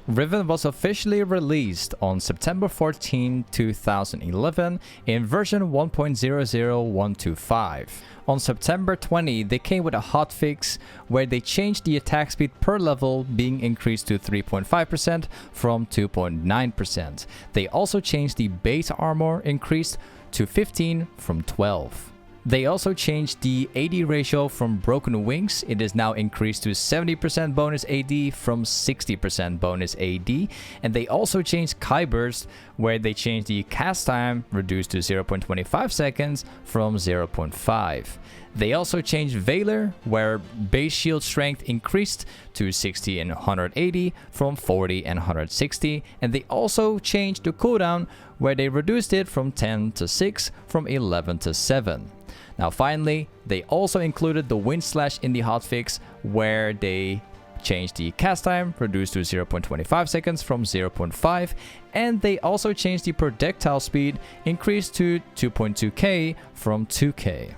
Riven was officially released on September 14, 2011 in version 1.00125. On September 20, they came with a hotfix where they changed the attack speed per level being increased to 3.5% from 2.9%. They also changed the base armor increased to 15 from 12. They also changed the AD ratio from Broken Wings. It is now increased to 70% bonus AD from 60% bonus AD. And they also changed Kai Burst, where they changed the cast time reduced to 0.25 seconds from 0.5. They also changed Veiler, where base shield strength increased to 60 and 180 from 40 and 160. And they also changed the cooldown, where they reduced it from 10 to 6 from 11 to 7. Now finally, they also included the Wind Slash in the hotfix, where they changed the cast time, reduced to 0.25 seconds from 0.5, and they also changed the projectile speed, increased to 2.2k from 2k.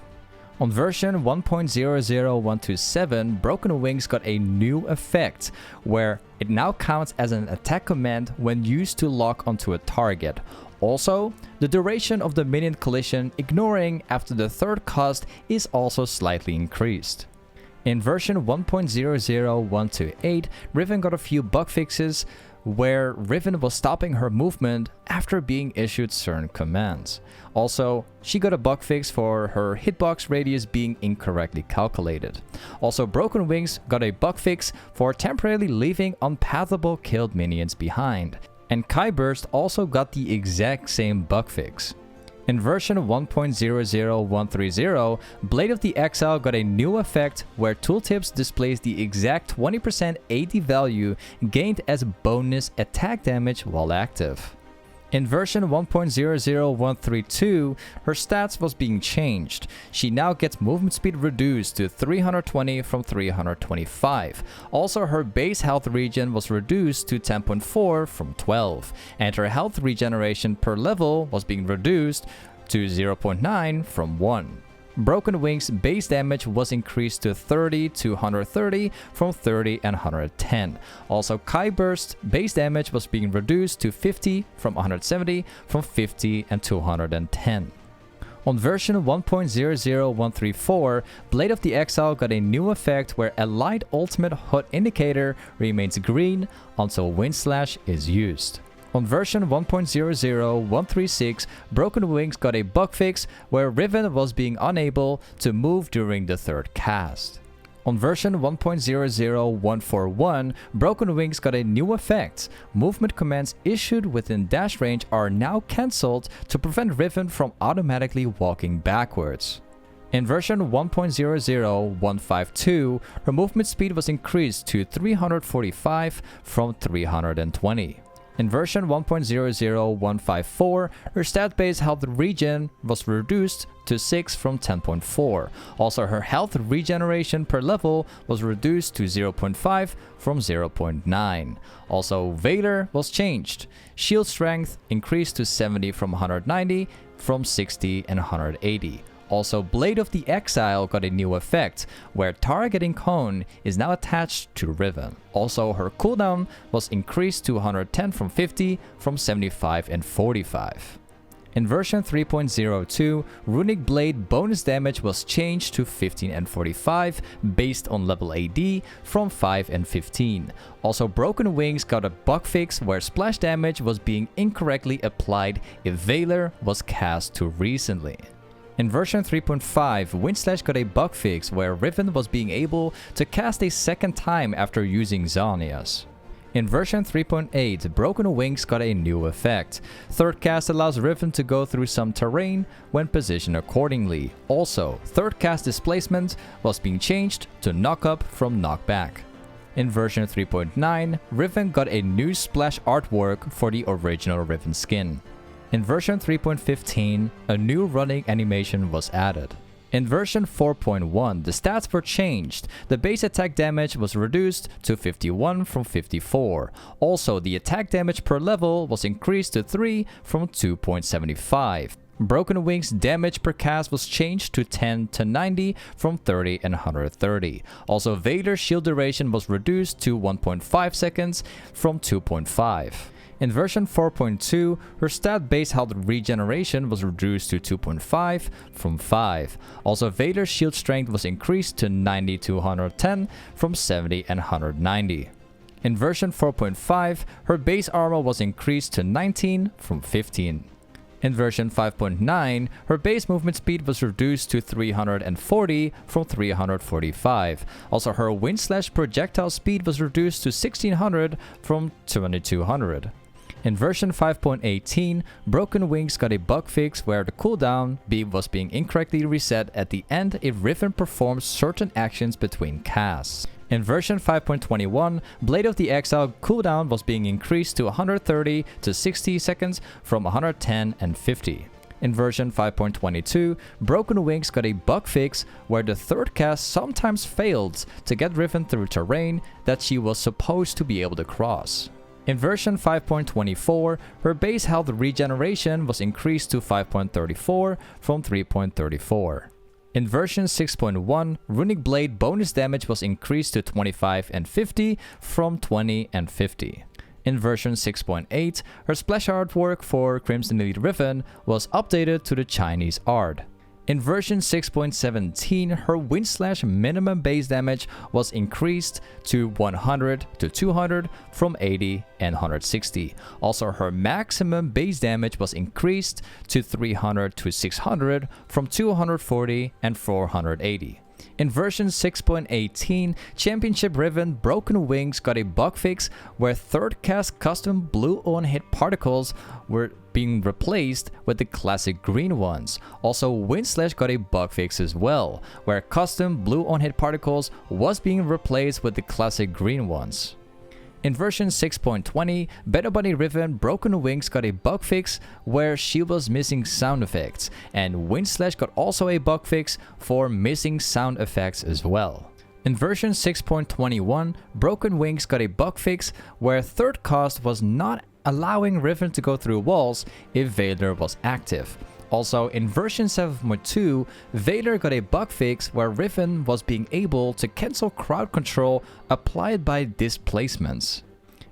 On version 1.00127, Broken Wings got a new effect, where it now counts as an attack command when used to lock onto a target. Also, the duration of the minion collision ignoring after the third cost is also slightly increased. In version 1.00128, Riven got a few bug fixes where Riven was stopping her movement after being issued certain commands. Also, she got a bug fix for her hitbox radius being incorrectly calculated. Also, Broken Wings got a bug fix for temporarily leaving unpathable killed minions behind. And Kai Burst also got the exact same bug fix. In version 1.00130, Blade of the Exile got a new effect where tooltips displays the exact 20% AD value gained as bonus attack damage while active. In version 1.00132, her stats was being changed. She now gets movement speed reduced to 320 from 325. Also, her base health regen was reduced to 10.4 from 12, and her health regeneration per level was being reduced to 0.9 from 1. Broken Wings base damage was increased to 30 to 130 from 30 and 110. Also, Kai Burst base damage was being reduced to 50 from 170 from 50 and 210. On version 1.00134, Blade of the Exile got a new effect where a light ultimate HUD indicator remains green until Wind Slash is used. On version 1.00136, Broken Wings got a bug fix where Riven was being unable to move during the third cast. On version 1.00141, Broken Wings got a new effect. Movement commands issued within dash range are now cancelled to prevent Riven from automatically walking backwards. In version 1.00152, her movement speed was increased to 345 from 320. In version 1.00154, her stat-based health regen was reduced to 6 from 10.4. Also, her health regeneration per level was reduced to 0.5 from 0.9. Also, Veiler was changed. Shield strength increased to 70 from 190 from 60 and 180. Also, Blade of the Exile got a new effect, where targeting cone is now attached to Riven. Also, her cooldown was increased to 110 from 50 from 75 and 45. In version 3.02, Runic Blade bonus damage was changed to 15 and 45 based on level AD from 5 and 15. Also, Broken Wings got a bug fix where splash damage was being incorrectly applied if Veiler was cast too recently. In version 3.5, Wind Slash got a bug fix where Riven was being able to cast a second time after using Zhonya's. In version 3.8, Broken Wings got a new effect. Third cast allows Riven to go through some terrain when positioned accordingly. Also, third cast displacement was being changed to knock up from knockback. In version 3.9, Riven got a new splash artwork for the original Riven skin. In version 3.15, a new running animation was added. In version 4.1, the stats were changed. The base attack damage was reduced to 51 from 54. Also, the attack damage per level was increased to 3 from 2.75. Broken Wings damage per cast was changed to 10 to 90 from 30 and 130. Also, Vader's shield duration was reduced to 1.5 seconds from 2.5. In version 4.2, her stat-based health regeneration was reduced to 2.5 from 5. Also, Vader's shield strength was increased to 90 to 110 from 70 and 190. In version 4.5, her base armor was increased to 19 from 15. In version 5.9, her base movement speed was reduced to 340 from 345. Also, her wind/slash projectile speed was reduced to 1600 from 2200. In version 5.18, Broken Wings got a bug fix where the cooldown beam was being incorrectly reset at the end if Riven performs certain actions between casts. In version 5.21, Blade of the Exile cooldown was being increased to 130 to 60 seconds from 110 and 50. In version 5.22, Broken Wings got a bug fix where the third cast sometimes failed to get Riven through terrain that she was supposed to be able to cross. In version 5.24, her base health regeneration was increased to 5.34 from 3.34. In version 6.1, Runic Blade bonus damage was increased to 25 and 50 from 20 and 50. In version 6.8, her splash artwork for Crimson Elite Riven was updated to the Chinese art. In version 6.17, her wind/slash minimum base damage was increased to 100 to 200 from 80 and 160. Also, her maximum base damage was increased to 300 to 600 from 240 and 480. In version 6.18, Championship Riven Broken Wings got a bug fix where third cast custom blue on-hit particles were being replaced with the classic green ones. Also, Wind/slash got a bug fix as well, where custom blue on-hit particles was being replaced with the classic green ones. In version 6.20, Better Bunny Riven Broken Wings got a bug fix where she was missing sound effects, and Wind/slash got also a bug fix for missing sound effects as well. In version 6.21, Broken Wings got a bug fix where third cast was not allowing Riven to go through walls if Vader was active. Also, in version 7.2, Vader got a bug fix where Riven was being able to cancel crowd control applied by displacements.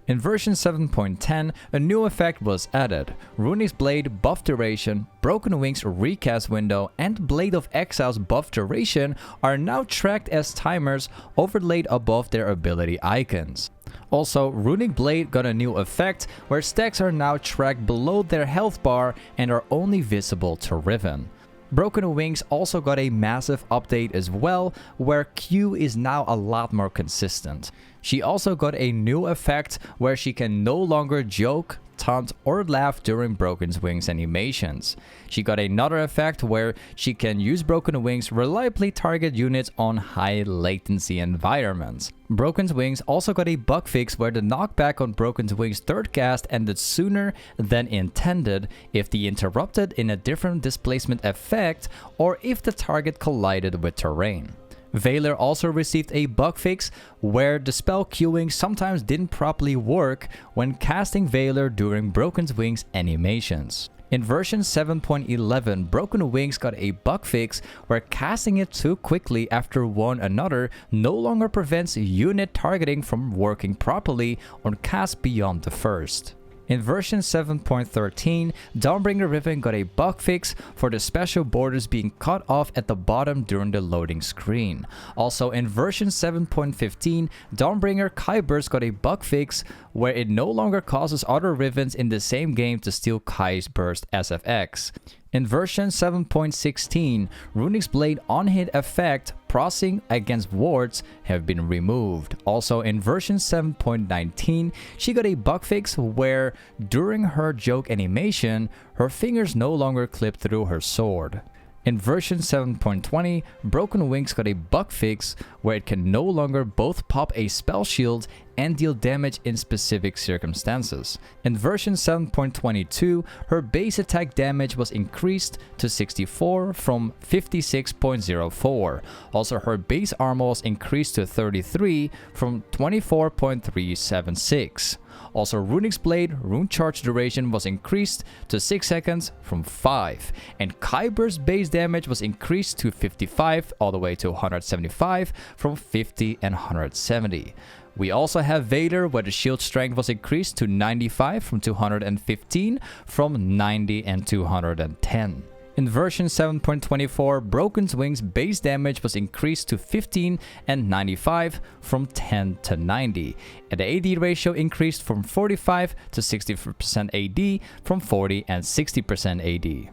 In version 7.10, a new effect was added. Runic's Blade buff duration, Broken Wings recast window, and Blade of Exile's buff duration are now tracked as timers overlaid above their ability icons. Also, Runic Blade got a new effect where stacks are now tracked below their health bar and are only visible to Riven. Broken Wings also got a massive update as well, where Q is now a lot more consistent. She also got a new effect where she can no longer joke, taunt, or laugh during Broken Wings animations. She got another effect where she can use Broken Wings reliably target units on high latency environments. Broken Wings also got a bug fix where the knockback on Broken Wings third cast ended sooner than intended if the interrupted in a different displacement effect or if the target collided with terrain. Veiler also received a bug fix where the spell queuing sometimes didn't properly work when casting Veiler during Broken Wings animations. In version 7.11, Broken Wings got a bug fix where casting it too quickly after one another no longer prevents unit targeting from working properly on casts beyond the first. In version 7.13, Dawnbringer Riven got a bug fix for the special borders being cut off at the bottom during the loading screen. Also, in version 7.15, Dawnbringer Kaiburst got a bug fix where it no longer causes other Rivens in the same game to steal Kai's Burst SFX. In version 7.16, Runic's Blade on-hit effect crossing against wards have been removed. Also, in version 7.19, she got a bug fix where during her joke animation, her fingers no longer clip through her sword. In version 7.20, Broken Wings got a bug fix where it can no longer both pop a spell shield and deal damage in specific circumstances. In version 7.22, her base attack damage was increased to 64 from 56.04. Also, her base armor was increased to 33 from 24.376. Also, Runic's Blade rune charge duration was increased to 6 seconds from 5, and Kyber's base damage was increased to 55 all the way to 175 from 50 and 170. We also have Vader, where the shield strength was increased to 95 from 215 from 90 and 210. In version 7.24, Broken's Wings base damage was increased to 15 and 95 from 10 to 90, and the AD ratio increased from 45 to 60% AD from 40 and 60% AD.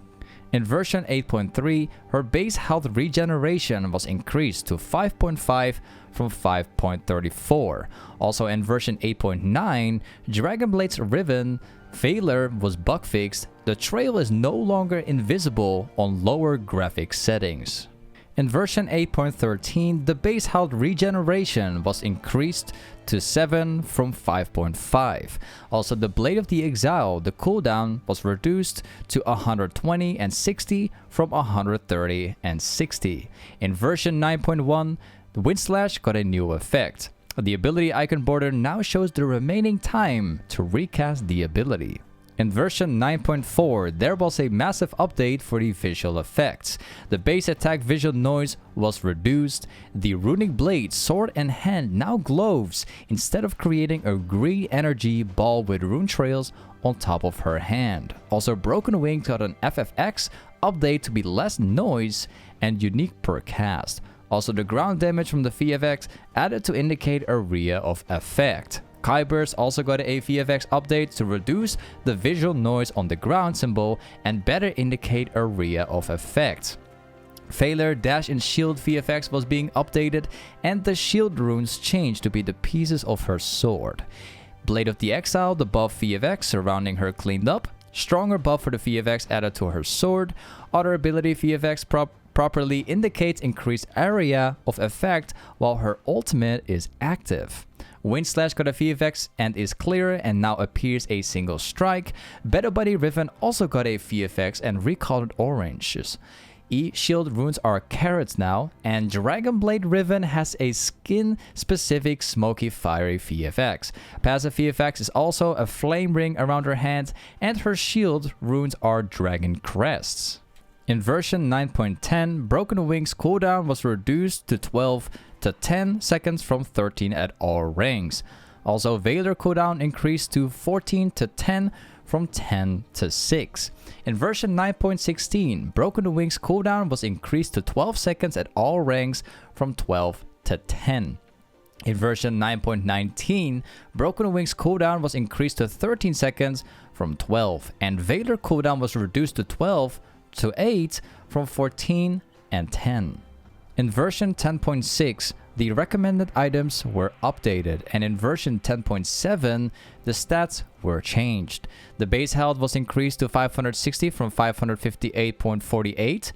In version 8.3, her base health regeneration was increased to 5.5 from 5.34. Also in version 8.9, Dragonblade's Riven failure was bug fixed. The trail is no longer invisible on lower graphics settings. In version 8.13, the base health regeneration was increased to 7 from 5.5. Also, the Blade of the Exile, the cooldown was reduced to 120 and 60 from 130 and 60. In version 9.1, the Wind Slash got a new effect. The ability icon border now shows the remaining time to recast the ability. In version 9.4, there was a massive update for the visual effects. The base attack visual noise was reduced. The Runic Blade, sword and hand now glows instead of creating a green energy ball with rune trails on top of her hand. Also, Broken Wings got an FFX update to be less noise and unique per cast. Also, the ground damage from the VFX added to indicate area of effect. Kyber's also got a VFX update to reduce the visual noise on the ground symbol and better indicate area of effect. Failure, dash and shield VFX was being updated, and the shield runes changed to be the pieces of her sword. Blade of the Exile, the buff VFX surrounding her cleaned up. Stronger buff for the VFX added to her sword. Other ability VFX properly indicates increased area of effect while her ultimate is active. Wind Slash got a VFX and is clearer and now appears a single strike. Better Buddy Riven also got a VFX and recolored oranges. E-shield runes are carrots now, and Dragonblade Riven has a skin-specific smoky fiery VFX. Passive VFX is also a flame ring around her hand, and her shield runes are dragon crests. In version 9.10, Broken Wings cooldown was reduced to 12 to 10 seconds from 13 at all ranks. Also, Vader cooldown increased to 14 to 10 from 10 to 6. In version 9.16, Broken Wings cooldown was increased to 12 seconds at all ranks from 12 to 10. In version 9.19, Broken Wings cooldown was increased to 13 seconds from 12, and Vader cooldown was reduced to 12 to 8 from 14 and 10. In version 10.6, the recommended items were updated, and in version 10.7, the stats were changed. The base health was increased to 560 from 558.48,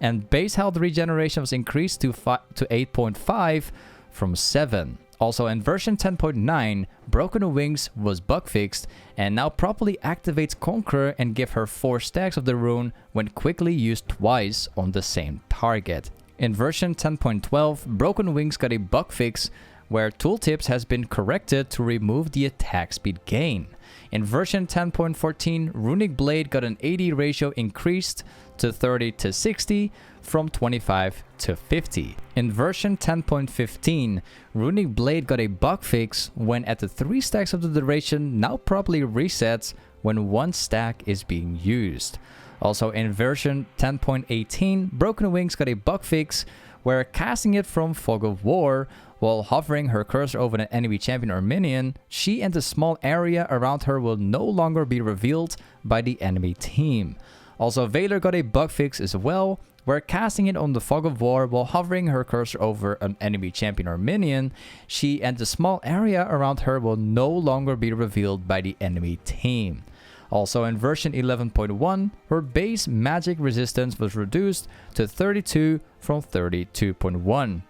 and base health regeneration was increased to 8.5 from 7. Also, in version 10.9, Broken Wings was bug fixed and now properly activates Conquer and give her 4 stacks of the rune when quickly used twice on the same target. In version 10.12, Broken Wings got a bug fix where tooltips has been corrected to remove the attack speed gain. In version 10.14, Runic Blade got an AD ratio increased to 30 to 60 from 25 to 50. In version 10.15, Runic Blade got a bug fix when at the 3 stacks of the duration now properly resets when 1 stack is being used. Also in version 10.18, Broken Wings got a bug fix where casting it from Fog of War while hovering her cursor over an enemy champion or minion, she and the small area around her will no longer be revealed by the enemy team. Also, Vader got a bug fix as well, where casting it on the Fog of War while hovering her cursor over an enemy champion or minion, she and the small area around her will no longer be revealed by the enemy team. Also in version 11.1, her base magic resistance was reduced to 32 from 32.1.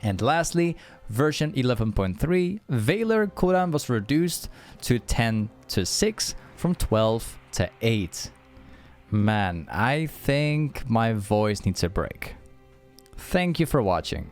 And lastly, version 11.3, Valor cooldown was reduced to 10 to 6 from 12 to 8. Man, I think my voice needs a break. Thank you for watching.